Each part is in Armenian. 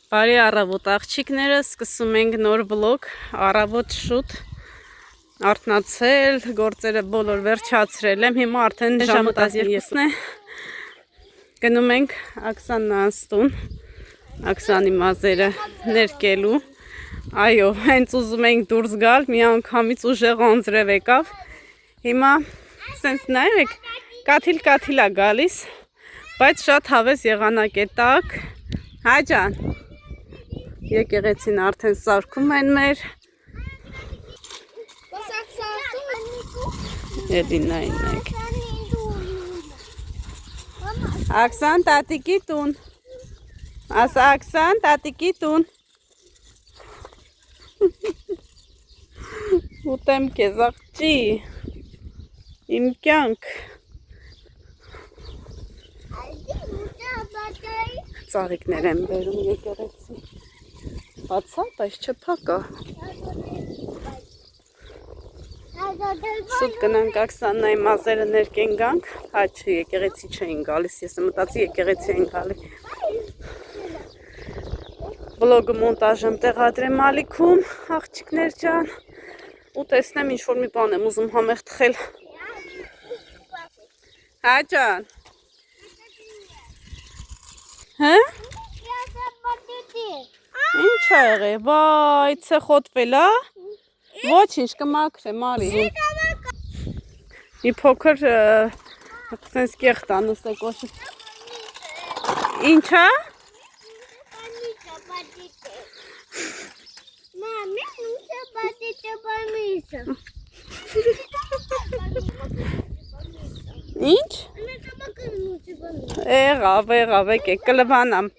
Բարի առավոտ աղջիկները, սկսում ենք նոր վլոգ, առավոտ շուտ, արթնացել, գործերը բոլոր վերջացրել եմ, հիմա արդեն ժամը 12-ն է, գնում ենք Աքսաննա's տուն, Աքսանի մազերը ներկելու, այո, հենց ուզում ենք դուրս գալ, մի անգամից ուժեղ անձրև եկավ, հիմա սենց նայեք, կաթիլ է գալիս, բայց շատ հավես եղանակ է տակ, հայ ջան, եկեղեցին արդեն սարքում են մեր Էլինային նայք Աքսան տատիկի տուն ասա Աքսան տատիկի տուն ուտեմ կեզ աղջի իմ կյանք ծաղիկներ եմ բերում եկեղեցի Բացա, բայց չփակա Սուտ գնանք Աքսաննայի մազերը ներկեն գանք Հաչը եկեղեցի չէին գալիս Ես մտածի եկեղեցի են գալի Վլոգը մոնտաժ եմ տեղադրեմ ալիքում Աղջիկներ ջան Ու տեսնեմ ինչ որ մի բան եմ ուզում համեղ թխել Հա ջան Հա Ինչ է եղել, վայ, ցե խոտվել է, ոչինչ կմաքրե, մարի, մի փոքր, սենց կեղտ անուս է կոշը, ինչ է? Ինչ? Եղավ, եկեք, կլվանամ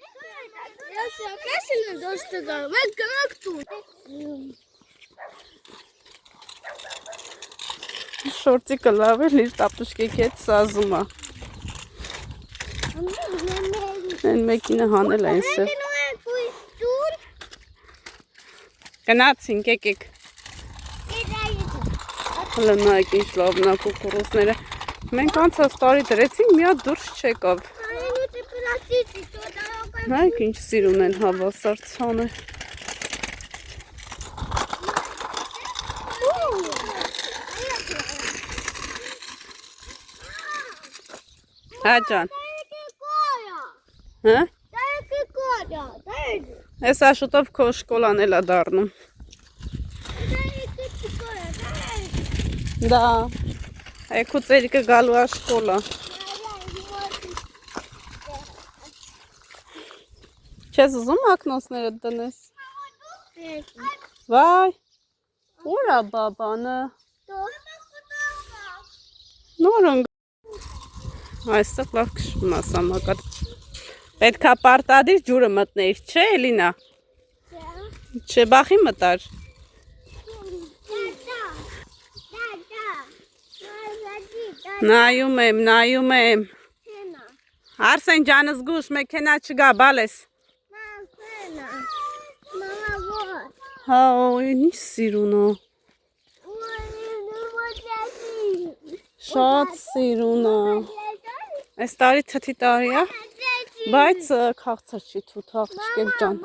Շորտիկը լավ էր, իր տապտուշկեքի հետ սազում է Են մեկինը հանել այն սև Գնացինք, եկեք Հլը նայք ինչ լավն է կուկուրուսները Մենք անցած տարի դրեցինք, մի հատ դուրս չեկավ Նայք ինչ սիրուն են հավասարցանը Հա ջան Հա? Ես աշուտով քո շկոլան էլ է դառնում Դա Էքու ծերիկը գալու է շկոլա Չես ուզում ակնոցները տնես Վայ Ուր է բաբանը Նոր ընգ Այստեղ լավ կշվում է սամակատ Պետք է պարտադիր ջուրը մտներ, չէ Էլինա Չէ բախի մտար Նայում եմ Արսեն ջան զգուշ մեքենա չգա բալես Հա, ինչ սիրուն է Շատ սիրուն է Այս տարի թթի տարի է Բայց քաղցր չի թութ աղջկել ջան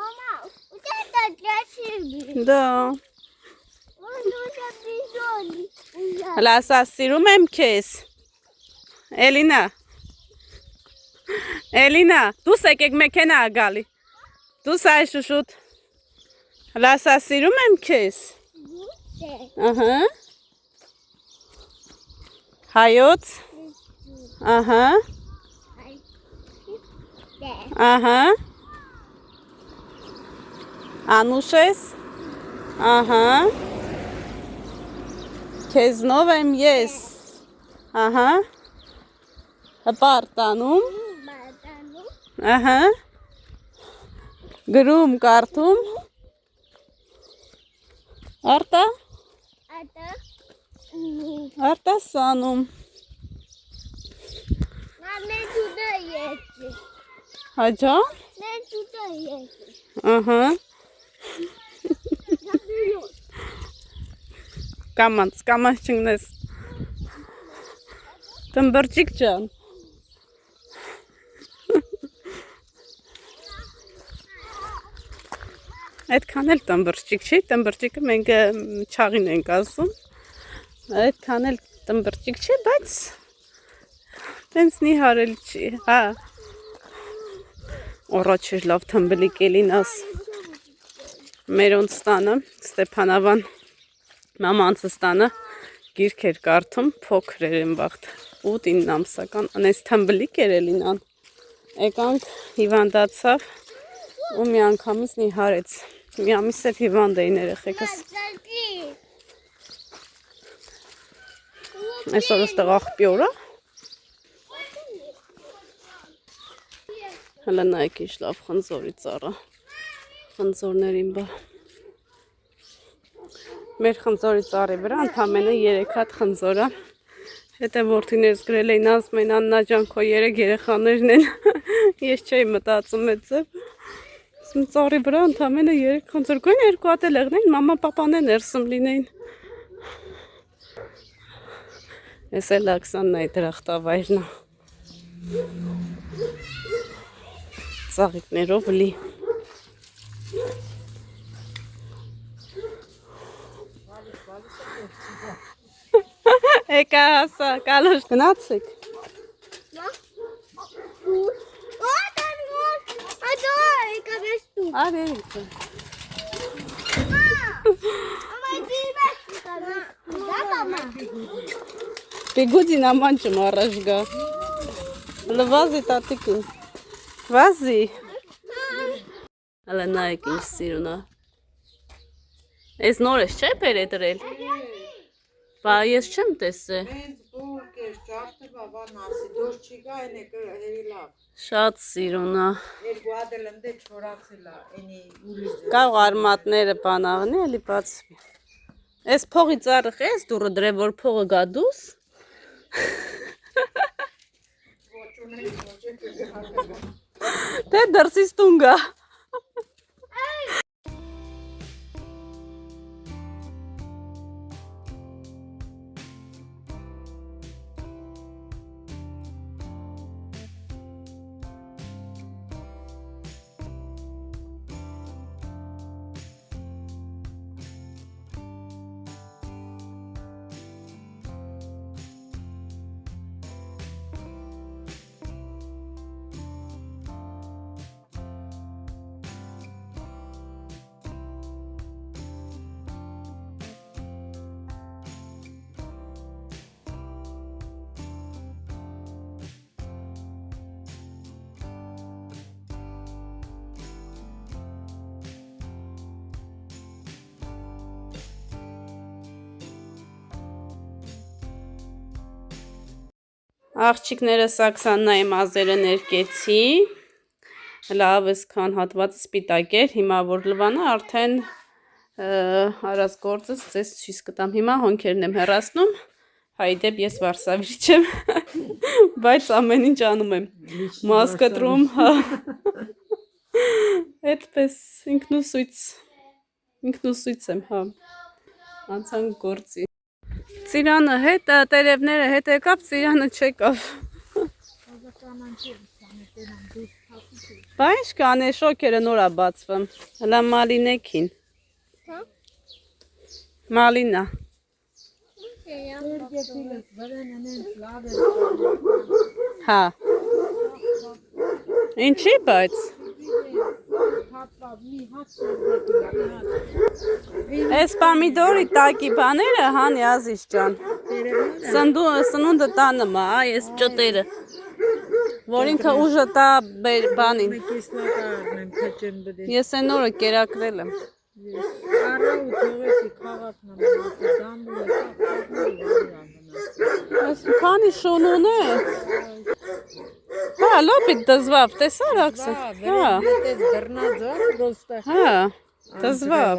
Դա Հլա ասա սիրում եմ քեզ Էլինա Էլինա դուս եկեք մեքենա գալի Դուս այ շուշուտ Հլա ասա սիրում եմ քեզ Ահա Հայոց Ահա Ահա Անուշ ես Ահա Քեզնով եմ ես Ահա Հպարտանում Ահա Գրում կարդում Արտա Արտասանում Հա ջան Ահա Կամանց չնգնես Տմբրճիկ ջան Այդքան էլ տմբրճիկ չի, տմբրճիկը մենք չաղին ենք ասում։ Այդքան էլ տմբրճիկ չի, բայց տենց նիհարել չի, հա։ Առաջ էր լավ թմբլիկ էլինաս։ Մերոնց տանը, Ստեփանավան մամանցս տանը գիրք էր կարդում, փոքր էր են վաղտ, 8-9 ամսական, անես թմբլիկ էր էլինան։ Եկանք հիվանդացավ ու մի անգամից նիհարեց։ Մի ամիս էլ հիվանդ էին երեխեքս։ Այսօր ստեղ աղբյուր է։ Հələ նայեք ինչ լավ խնձորի ծառը։ Խնձորներին բա։ Մեր խնձորի ծառի վրա ընդամենը 3 հատ խնձոր է։ Հետո որդիներս գրել էին ասում են Աննա ջան քո 3 երեխաներն են։ Ես չէի մտածում այդպես։ Ծառի վրա ընդամենը 3 խնձոր կային, 2 հատ էլ եղնեին, մամա պապան են ներսում լինեին։ Ես էլ Աքսաննայի դրախտավայրն է։ Ծաղիկներով լի։ Եկա հասա, կալոշ գնացեք։ Արի։ Պիգուդին աման չմ առաջ գա։ Լվազի տատիկին։ Վազի։ Հələ նայեք ինչ սիրուն է։ Ես նոր ես չէ պերետրել։ Բա ես չեմ տեսել։ Շատ սիրուն է։ Կարող արմատները բանաղնի էլի բացվի։ Ես փողի ծառը ես դուրը դրե որ փողը գա դուս։ Դե դրսից տուն գա։ Աղջիկներս Աքսաննայի մազերը ներկեցի, լավ այսքան հատվածը սպիտակ էր, հիմա որ լվանա արդեն արած գործս ձեզ ցույց կտամ, հիմա հոնքերն եմ հեռացնում, հայդեպ ես վարսավիր չեմ, բայց ամեն ինչ անում եմ, մազ կտրում, այդպես ինքնուսույց եմ, անցանք գործի։ Ծիրանը հետ, տերևները հետ եկավ, ծիրանը չեկավ։ Բա ինչ կան է շոքերը նոր է բացվում։ Հələ մալինեքին։ Մալինա։ Հա։ Ինչի բայց։ Այս պամիդորի տակի բաները հանի Ազիզ ջան։ Սնունդը տանը մա, այս ճտերը։ Որ ինքը ուժը տա բանին։ Ես այն օրը կերակրել եմ։ Այս քանի շունուն է։ Հա, լոպիտ դզվավ, տեսար աքսը։ Հա, դզվավ։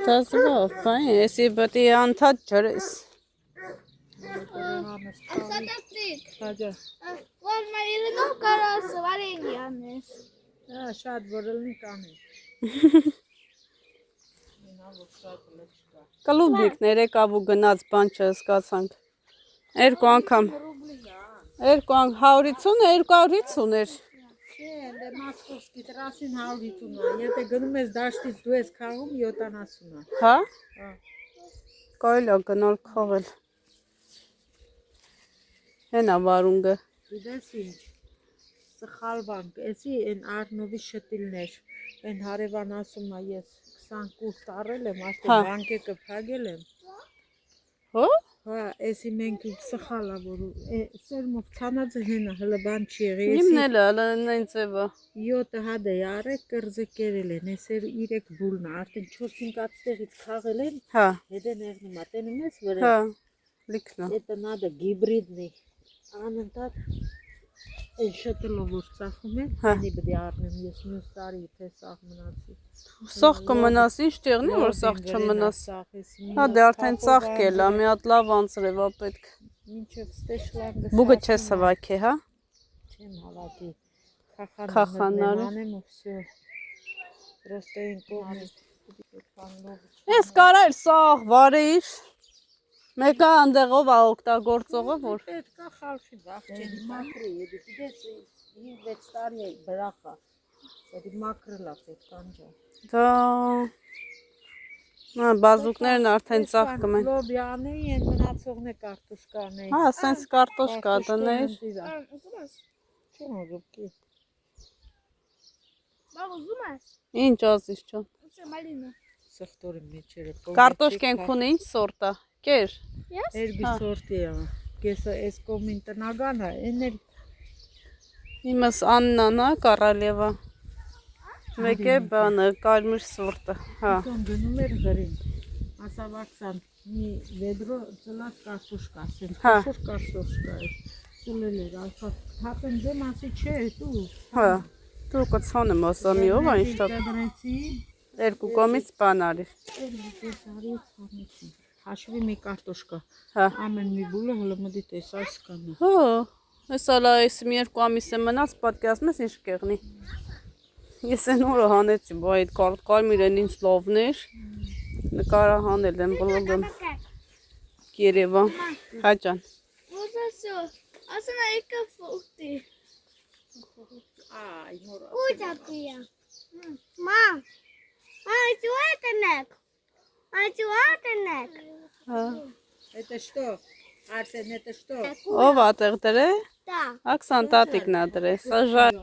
Դզվավ, բայն, եսի բտի անթատ ջրես։ Շատ որելնի կանես։ Կլուբնիկներ եկավ ու գնաց բան չհասկացանք։ Երկու անգամ 150 է, 250 էր։ Մոսկովսկի տրասին 150-ա, եթե գնում ես դաշտից դու ես քաղում 70-ա։ Հա։ Հա։ Կարելի է գնալ քաղել։ Հենա վարունգը։ Գիտես ինչ, սխալ բան, էսի են Արնովի շտիլներ, են հարևան ասում է ես 20 կուրս տարել եմ, Հա։ արդեն բանկեկը փակել եմ։ Հո։ Հա, էսի մենք սխալ է որ սերմով ցանածը հենա հələ բան չի եղի։ Իմն էլ է, հələ նույն ձևը։ 7 հատ է արել, կրզը կերել են, էսեր 3 բուլն է, արդեն 4-5 հատստեղից քաղել են, Հա։ հետը ներնում է, տենում ես վրա։ Հա։ Լիքնա։ Это надо гибридный։ Անընդհատ այն շտլով որ ծախում են, Հա։ այնի պետք է առնեմ ես մյուս տարի թե սաղ մնացի։ Սաղ կմնաս, ինչ տեղն է որ սաղ չմնաս։ Հա, դե արդեն ծաղկել է, մի հատ լավ անձրև է պետք։ Մինչև ստեշլանգը։ Բուգը չես հավաքի, հա։ Չեմ հավաքի։ Քախանալը։ Անեմ ու всё։ Просто այն կողմը։ Ես կարել սաղ վարիր։ Մեկը անդեղով է օգտագործողը, որ պետք է խալշի բախչեն մակրի, դիտես 5-6 տարի է բրախա։ Դա մակրելա պետք անջա։ դա Հա, բազուկներն արդեն ծաղկում են։ Լոբյանի են մնացողն է կարտոշկան է։ Հա, սենց կարտոշկա դներ։ Ուզում ես։ Չեմ ուզում։ Բաղ ուզում ես։ Ինչ ազիս չոն։ Ուզը մալինա։ Սխտորի մեջերը։ Կարտոշկեն քունը ինչ սորտ է։ Կեր։ Ես։ Երկու սորտի է։ Կեսը էս կոմին տնական է, այն էլ Իմս Աննան է, Կարալևա։ Մեկ է բանը, կարմիր սորտը։ Հա։ Ում գնում էր գրին։ Ասավակսան մի վեդրո ծլած կարտոշկա, ասել Հա։ փոշոր կարտոշկա է։ Ծլել էր, ասա հապեն դեմ ասի չէ, դու։ Հա։ Դու կցանեմ ասամի ով է ինչ տակ։ Դրեցի, Երկու կողմից բան արի։ ես արի ցանեցի։ Հաշվի մի կարտոշկա։ Հա։ Ամեն մի բուլը հələ մտի տես այս կանա։ Հո։ Հեսա լա էս մի երկու ամիս է մնաց, պատկերացնում ես ինչ կեղնի։ Ես այն օրը հանեցի, բա այդ կարմիրն ինձ լավներ։ Նկարա հանել եմ բլոգում։ Երևան։ Հա ջան։ Ուզասո։ Ասանա եկա ֆուտի։ Այ նոր։ Ուզակույա։ Մամ։ Ացուատանակ։ Ացուատանակ։ Հա։ Это что? Арсен, это что? Ով է տեղ դրե։ Да։ Աքսան տատիկն է դրե։ Սա ժար։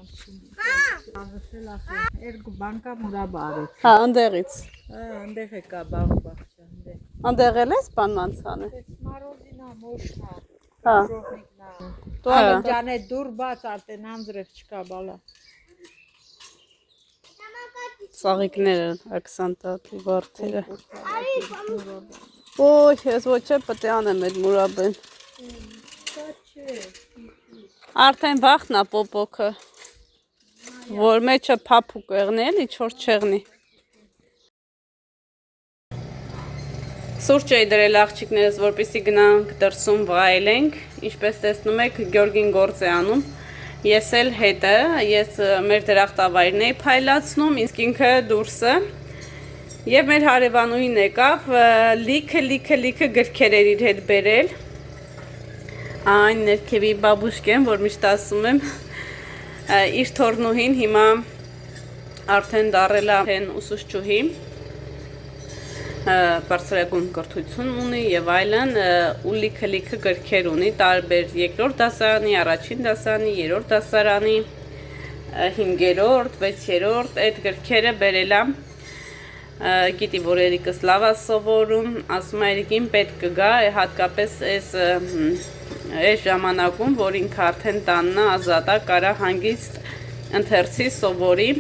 Երկու բանկա մուրաբա արեց։ Հա, անդեղից։ Անդեղ է կա բաղ բաղջան, դե։ Անդեղել ես բանմանցանը։ Ես մարոզինա, մոշնա, Հա։ ժողնիկնա։ Դու Ալենջան է դուր բաց արդեն անձրև չկա բալա։ Սաղիկները, աքսան տատի վարդերը։ Ոյ, ես ոչ է պետք է անեմ այդ մուրաբեն։ Արդեն վախն է պոպոքը, որ մեջը փափուկ եղնի էլի, չոր չեղնի։ Սուրճ էի դրել աղջիկներս, որպեսզի գնանք դրսում վայելենք, ինչպես տեսնում եք Գյորգին գործ է անում, ես էլ հետը, ես մեր դրախտավայրն էի փայլացնում, իսկ ինքը դուրսը, և մեր հարևանուհին եկավ, լիքը գրքեր էր իր հետ բերել, այն ներքևի բաբուշկեն, որ միշտ ասում եմ, իր թորնուհին հիմա արդեն դառել է ուսուցչուհի, բարձրագույն կրթություն ունի եւ այլն, ու լիքը գրքեր ունի, տարբեր երկրորդ դասարանի, առաջին դասարանի, երրորդ դասարանի, 5-րդ, 6-րդ այդ գրքերը բերել է, գիտի որ երիկս լավ է սովորում, ասում է երիկին պետք կգա, հատկապես այս ժամանակում, որ ինքը արդեն տանն է ազատ է, կարա հանգիստ ընթերցի սովորի,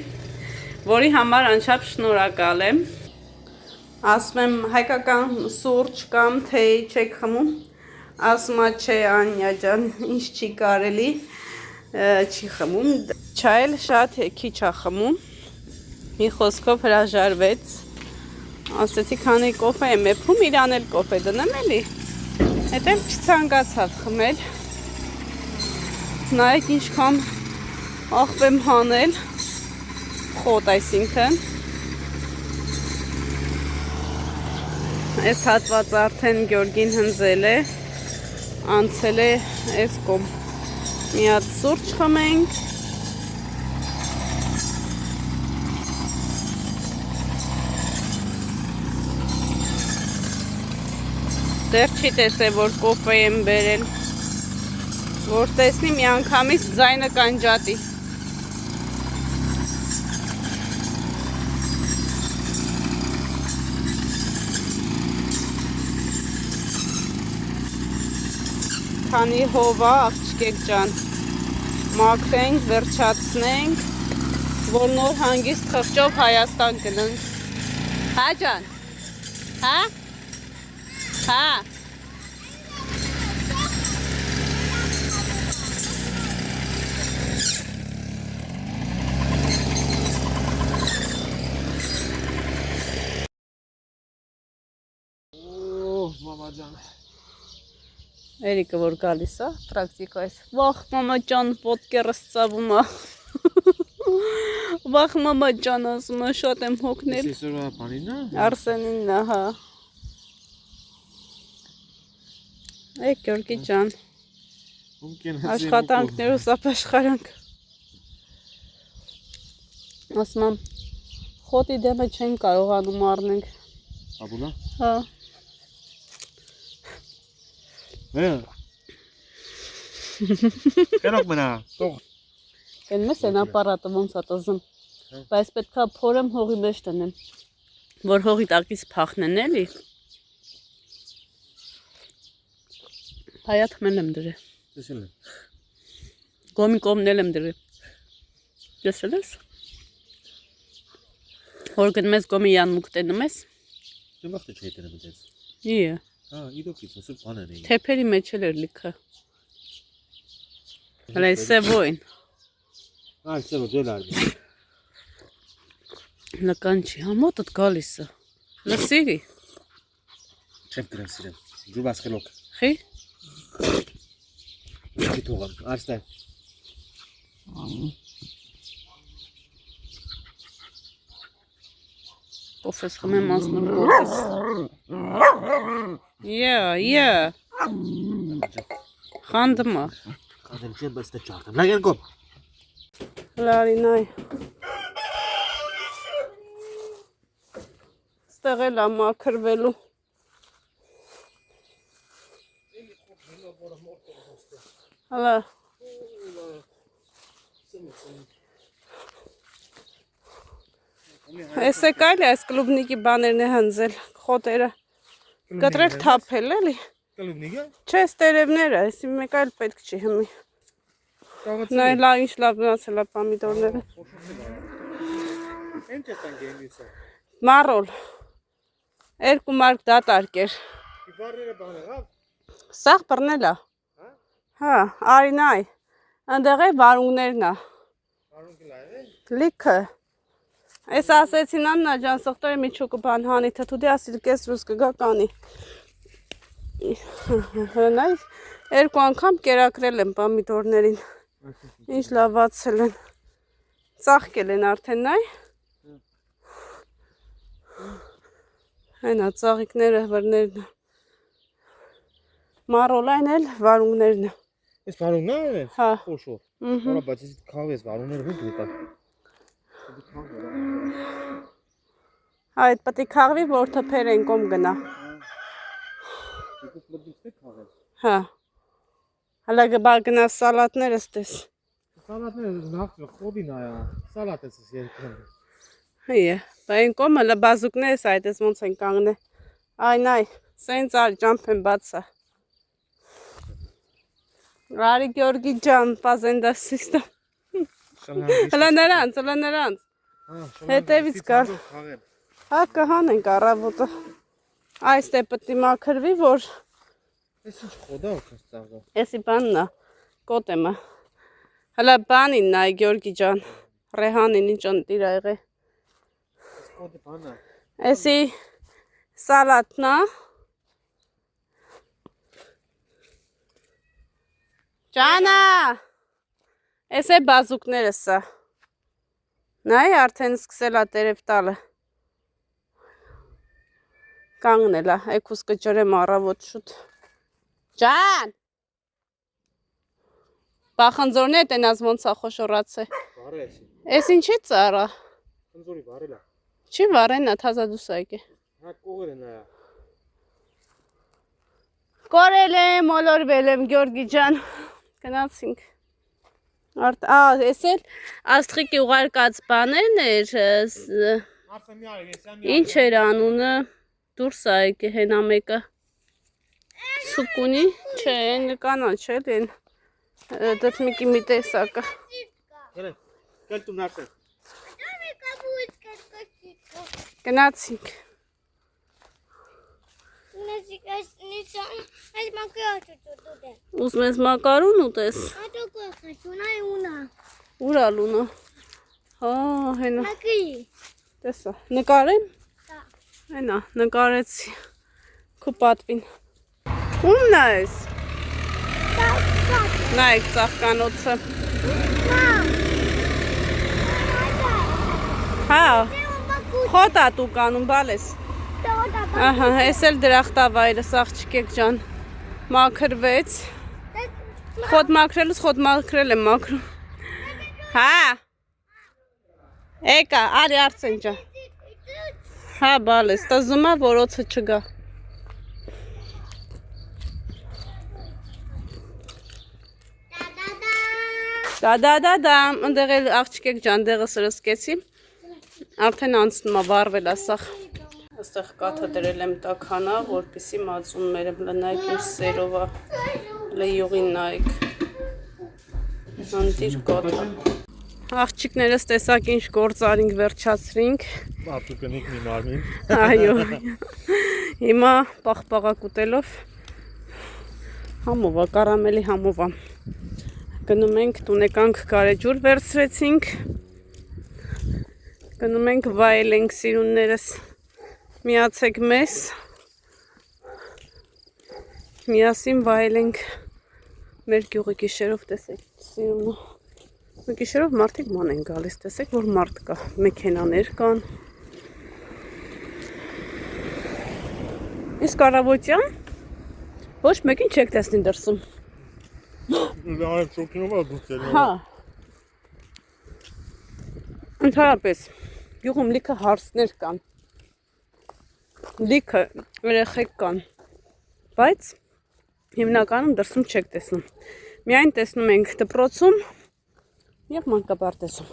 որի համար անչափ շնորհակալ եմ։ Ասում եմ հայկական սուրճ կամ թեյ չեք խմում, ասում է չէ Անյա ջան, ինչ չի կարելի, չի խմում, չայել շատ քիչ է խմում, մի խոսքով հրաժարվեց, ասեցի քանի կոֆե եմ եփում, իրան էլ կոֆե դնեմ էլի, հետ էլ չցանկացավ խմել, նայեք ինչքան աղբ եմ հանել, խոտ այսինքն, Այս հատված արդեն Գյորգին հնձել է, անցել է այս կողմ։ Մի հատ սուրճ խմենք։ Դեռ չի տեսել, որ կոֆե եմ բերել, որ տեսնի մի անգամից ձայնը կանջատի։ Քանի հովա, աղջկեք ջան, մաքրենք, վերջացնենք, որ նոր հանգիստ խղճով Հայաստան գնանք։ Հա ջան, հա, հա, Մամա ջան։ Էրիկը որ գալիս է, պրակտիկայից, վախ մամա ջան, ոտքերս ծավում է, վախ մամա ջան, ասում է, շատ եմ հոգնել, Այսօրվա բանին է։ Արսենինն է, հա, Գյորգի ջան, աշխատանքներուս ապաշխարանք, ասում եմ, խոտի դեմը չեն կարողանում առնենք, Աբուլա։ հա, Կերոք մնա, տող։ Կենմ ես են ապարատը ոնց է տզում, բայց պետք է փորեմ հողի մեջ տնեմ, որ հողի տակից փախնեն էլի, հայատ մեն եմ դրե, Տեսել եմ։ գոմի կոմնել եմ դրե, տեսել ես, որ գնում ես գոմի յանմուկ տենում ես, Դե վաղտը չէի տենում դες։ իե, Հա, իդոքից ասում բանան էի։ թեփերի մեջ էլ էր լիքը, հլա սևոյն, Այ սևո ջել արի։ նկան չի, համոտըտ գալիս է, լսիրի, Չեմ գրեմ սիրեմ։ Դու բասկելոք։ խի, Չի թողամ, արստա։ կոֆես խմեմ ասնում կոֆես, իե, խանդմա, Ադեմ չեմ բայց դե չարտեմ։ Լագեն կոմ։ լարինայ, ստեղ էլ է մաքրվելու, հլա, Ես է կայլ է այս կլուբնիկի բաներն է հնձել, խոտերը, կտրել թափել էլի, Կլուբնիկը։ չէ ստերևները, եսի մեկ այլ պետք չի հմի, նայ լավ ինչ լավ գնացել է պամիդորները, Ինչ ես տան գենդից է։ մարոլ, երկու մարկ դատարկ էր, Իբարները բանը, հա։ սաղ բրնել է, հա, արինայ, ընդեղ է վարունգներն է, Արունկի լայվ է։ լիքը, ես ասեցին աննա ջան սղտորի միչուկը բան հանի, թթուդի ասիլ կես ռուս կգա կանի, հրնայ, երկու անգամ կերակրել եմ պամիդորներին, ինչ լավացել են, ծաղկել են արդեն նայ, հենա ծաղիկները վրներն, մարոլայն էլ վարունգներն, Ես վարունգն է։ հա, Խոշոր։ Որա բայց ես քավ ես վարունգները հուտ ուտա։ այդ պտի կաղվի, որ թպեր են կոմ գնա, Դուք մտածեք քավ։ հա, հլա գբա գնա սալատներս տես, Սալատները նախ խոդին այա։ Սալատ ես երկրում։ հիե, բային կոմը լբազուկներս այդ ես ոնց են կանգնե, այն այ, սենց արի ճամփ են բացա, Արի Գյորգի ջան, պազենդա սիստա, հլա նրանց, հետևից կար, հա կհանենք առավոտը, այս է պտի մաքրվի, որ Ես ինչ խոդա ուքս ծաղա։ եսի բաննա, կոտեմը, հլա բանին նայ Գյորգի ջան, ռեհանին ինչ ընտիր այղե, Ես խոդի բանա։ եսի սալատնա, Ջանա, ես է բազուկներս սա, նայ արդեն սկսել է տերև տալը, կանգնել է, էքուս կջրեմ առավոտ շուտ, Ջան, բախնձորն է տենազ ոնց է խոշորացե, Վարե էսի։ ես ինչի ծարա, Խնձորի վարելա։ չի վարենա թազա դուսա եկե, Հա կողեր են այա։ Կորել եմ, մոլորվել եմ, Գյորգի ջան։ Գնացինք։ Էս էլ Աստղիկի ուղարկած բաներն էր, ինչ էր անունը, դուրս ա եկե հենա մեկը։ Սուկունի, չէ, են կանաչ էլ են, դդմիկի մի տեսակը։ Գել տուն արդեն։ Գնացինք։ Ուզում ես մակարուն ուտես։ Ուր ա լունը։ Հա, հենա։ Տեսա, նկարեմ։ Հենա, նկարեցի։ Քո պատվին։ Ումն ա ես։ Նայեք ծաղկանոցը։ Հա, խոտ ա տու կանում, բալես։ Ահա, ես էլ դրախտավայրս աղջիկեք ջան, մաքրվեց, խոտ մաքրելուց խոտ մաքրել եմ մաքրում, հա, եկա, արի արցեն ջան, հա բալես, տզում ա որոցը չգա, դադադադամ, ընդեղ էլ աղջիկեք ջան, դեղը սրսկեցի, արդեն անցնում ա վարվել ասախ, Այստեղ կաթը դրել եմ տաքանա, որպեսի մածուններ եմ լնայք ինչ սերով ա, լեյողին նայք, հանդիր կաթը։ Աղջիկներս տեսակ ինչ գործ արինք վերջացրինք։ Ապու կնիկ մի մարմին։ Այո, հիմա պաղպաղակ ուտելով, համով ա, կարամելի համով ա։ Գնում ենք տունեկանք կարեջուր վերցրեցինք, գնում ենք վայել ենք սիրուններս։ Միացեք մեզ, միասին վայելենք մեր գյուղի գիշերով, տեսեք, սիրունը, գիշերով մարդիկ ման են գալիս, տեսեք, որ մարդ կա, մեքենաներ կան, իսկ առավոտյան, ոչ մեկին չեք տեսնի դրսում, հա, ընդհանրապես, գյուղում լիքը հարցներ կան, լիքը երեխեք կան, բայց հիմնականում դրսում չեք տեսնում, միայն տեսնում ենք դպրոցում և մանկապարտեզում,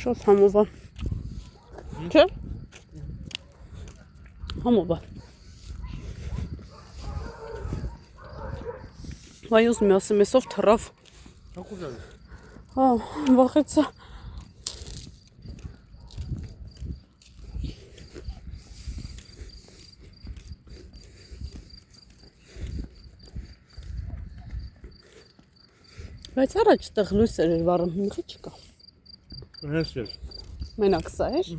շոտ համով ա, չէ, համով ա, վայ ուզում եմ ասեմ, եսով թռավ, վախեցա, Բայց առաջ տեղ լույս էր վառում, հիմա չկա։ Հենց էր։ Մենակ սա էր։